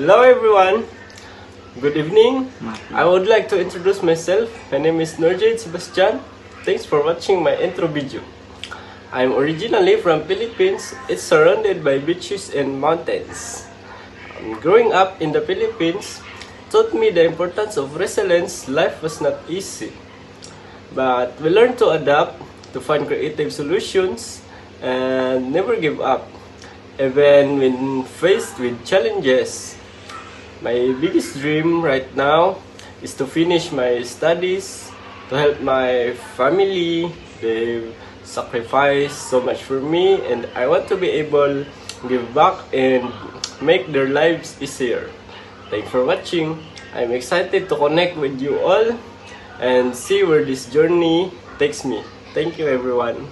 Hello everyone, good evening. I would like to introduce myself. My name is Norjade Sebastian. Thanks for watching my intro video. I'm originally from Philippines. It's surrounded by beaches and mountains. Growing up in the Philippines taught me the importance of resilience. Life was not easy, but we learned to adapt, to find creative solutions, and never give up, even when faced with challenges. My biggest dream right now is to finish my studies, to help my family. They sacrifice so much for me, and I want to be able to give back and make their lives easier. Thanks for watching. I'm excited to connect with you all and see where this journey takes me. Thank you everyone.